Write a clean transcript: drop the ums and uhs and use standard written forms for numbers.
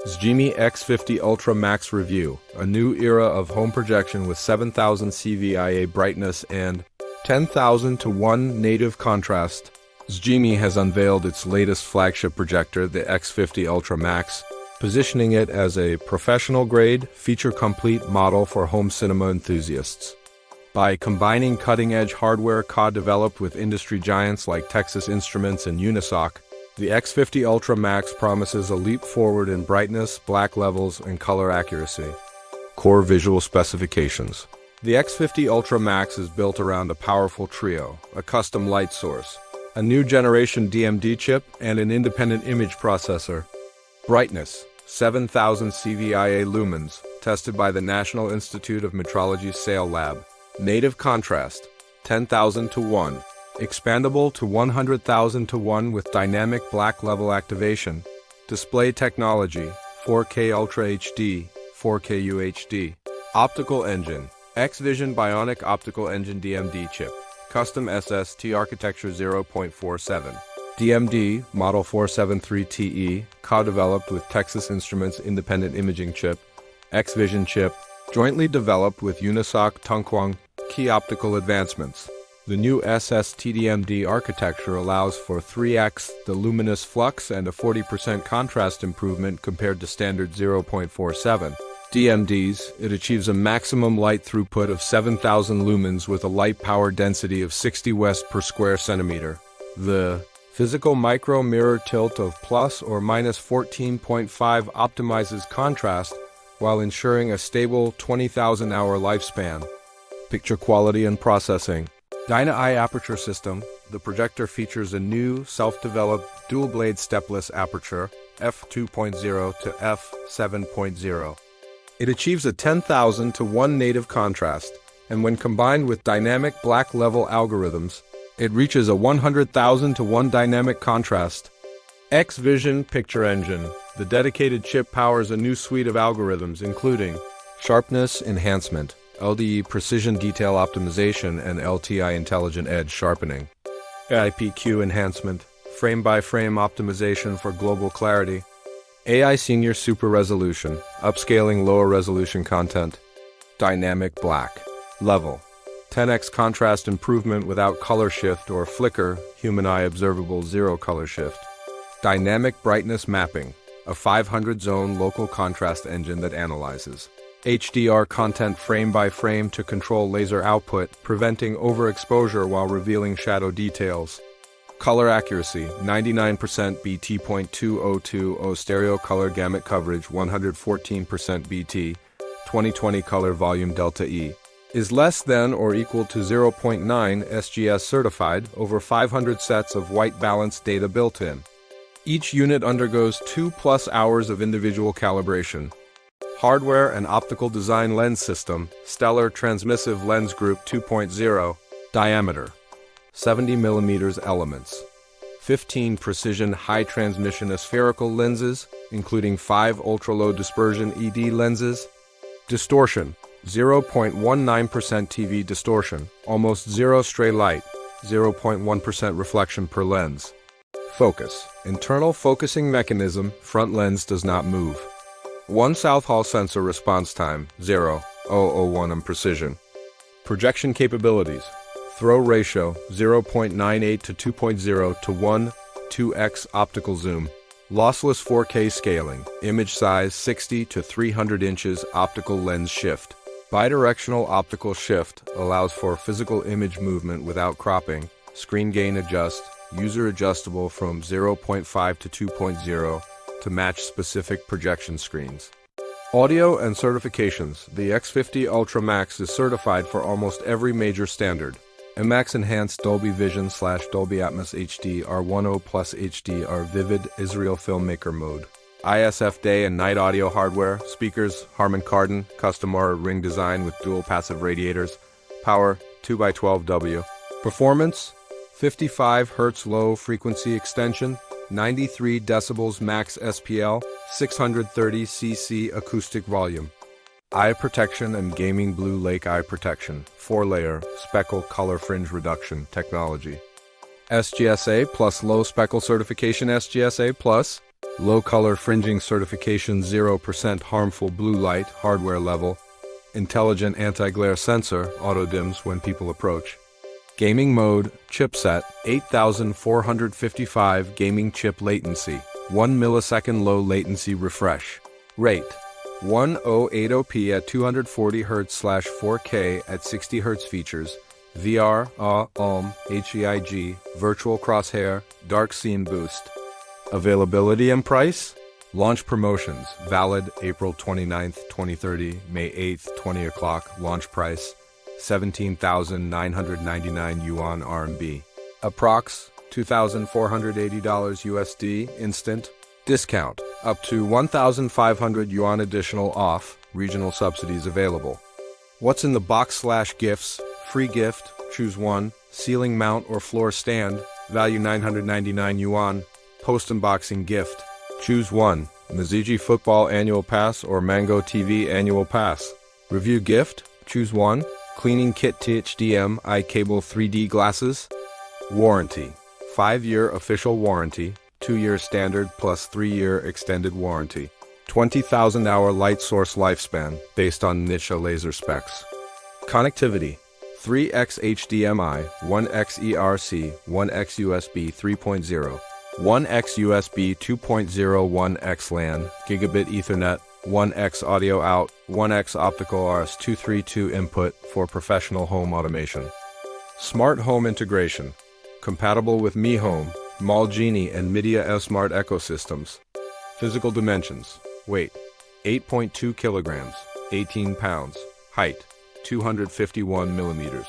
XGIMI X50 Ultra Max Review, a new era of home projection with 7000 CVIA brightness and 10,000 to 1 native contrast. XGIMI has unveiled its latest flagship projector, the X50 Ultra Max, positioning it as a professional-grade, feature-complete model for home cinema enthusiasts. By combining cutting-edge hardware co-developed with industry giants like Texas Instruments and Unisoc, the X50 Ultra Max promises a leap forward in brightness, black levels, and color accuracy. Core visual specifications. The X50 Ultra Max is built around a powerful trio, a custom light source, a new generation DMD chip, and an independent image processor. Brightness, 7,000 CVIA lumens, tested by the National Institute of Metrology's SAIL lab. Native contrast, 10,000 to 1. Expandable to 100,000 to 1 with dynamic black level activation. Display technology, 4K Ultra HD, 4K UHD. Optical engine, X-Vision Bionic Optical Engine DMD chip. Custom SST architecture 0.47. DMD, Model 473TE, co-developed with Texas Instruments independent imaging chip. X-Vision chip, jointly developed with Unisoc Tungkwang. Key optical advancements. The new SST-DMD architecture allows for 3x the luminous flux and a 40% contrast improvement compared to standard 0.47. DMDs, it achieves a maximum light throughput of 7,000 lumens with a light power density of 60 West per square centimeter. The physical micro mirror tilt of plus or minus 14.5 optimizes contrast while ensuring a stable 20,000 hour lifespan. Picture quality and processing. Dyna-Eye aperture system, the projector features a new, self-developed, dual-blade stepless aperture, f2.0 to f7.0. It achieves a 10,000 to 1 native contrast, and when combined with dynamic black level algorithms, it reaches a 100,000 to 1 dynamic contrast. X-Vision Picture Engine, the dedicated chip powers a new suite of algorithms including sharpness enhancement, LDE precision detail optimization, and LTI intelligent edge sharpening. AIPQ enhancement, frame-by-frame optimization for global clarity. AI Senior Super Resolution, upscaling lower resolution content. Dynamic black level, 10x contrast improvement without color shift or flicker, human eye observable zero color shift. Dynamic brightness mapping, a 500-zone local contrast engine that analyzes HDR content frame by frame to control laser output, preventing overexposure while revealing shadow details. Color accuracy, 99% BT.2020 stereo color gamut coverage, 114% BT, 2020 color volume delta E. Is less than or equal to 0.9 SGS certified, over 500 sets of white balance data built in. Each unit undergoes 2+ hours of individual calibration. Hardware and optical design lens system, Stellar Transmissive Lens Group 2.0, diameter, 70 mm elements, 15 precision high transmission spherical lenses, including 5 ultra-low dispersion ED lenses, distortion, 0.19% TV distortion, almost zero stray light, 0.1% reflection per lens. Focus, internal focusing mechanism, front lens does not move. 1 South Hall sensor response time, 0.001 precision. Projection capabilities, throw ratio, 0.98 to 2.0 to 1, 2x optical zoom. Lossless 4K scaling, image size 60 to 300 inches optical lens shift. Bidirectional optical shift allows for physical image movement without cropping. Screen gain adjust, user adjustable from 0.5 to 2.0. to match specific projection screens. Audio and certifications. The X50 Ultra Max is certified for almost every major standard. IMAX Enhanced Dolby Vision / Dolby Atmos HD R10 Plus HD R Vivid Israel Filmmaker Mode. ISF day and night audio hardware. Speakers Harman Kardon, custom or ring design with dual passive radiators. Power 2x12W. Performance 55 Hz low frequency extension. 93 decibels max SPL, 630 cc acoustic volume. Eye protection and gaming blue lake eye protection, 4-layer, speckle color fringe reduction technology. SGSA plus low speckle certification SGSA plus, Low color fringing certification, 0% harmful blue light, hardware level. Intelligent anti-glare sensor, auto dims when people approach. Gaming mode, chipset, 8455 gaming chip latency, 1 millisecond low latency refresh. Rate, 1080p at 240 Hz/4K at 60 Hz features. VR, HEIG, virtual crosshair, dark scene boost. Availability and price? Launch promotions, valid April 29th, 2030, May 8th, 20 o'clock, launch price, 17,999 yuan RMB. Approx, $2,480 USD, instant. Discount, up to 1,500 yuan additional off, regional subsidies available. What's in the box/gifts? Free gift, choose one, ceiling mount or floor stand, value 999 yuan, post-unboxing gift. Choose one, Maziji Football Annual Pass or Mango TV Annual Pass. Review gift, choose one, cleaning kit HDMI cable 3D glasses. Warranty, 5-year official warranty, 2-year standard plus 3-year extended warranty. 20,000 hour light source lifespan based on Nisha laser specs. Connectivity, 3x HDMI, 1x ERC, 1x USB 3.0. 1x USB 2.0, 1x LAN, Gigabit Ethernet, 1x audio out, 1x optical RS-232 input for professional home automation. Smart home integration, compatible with Mi Home, Malgenie and Midea Smart ecosystems. Physical dimensions, weight, 8.2 kilograms, 18 pounds, height, 251 millimeters.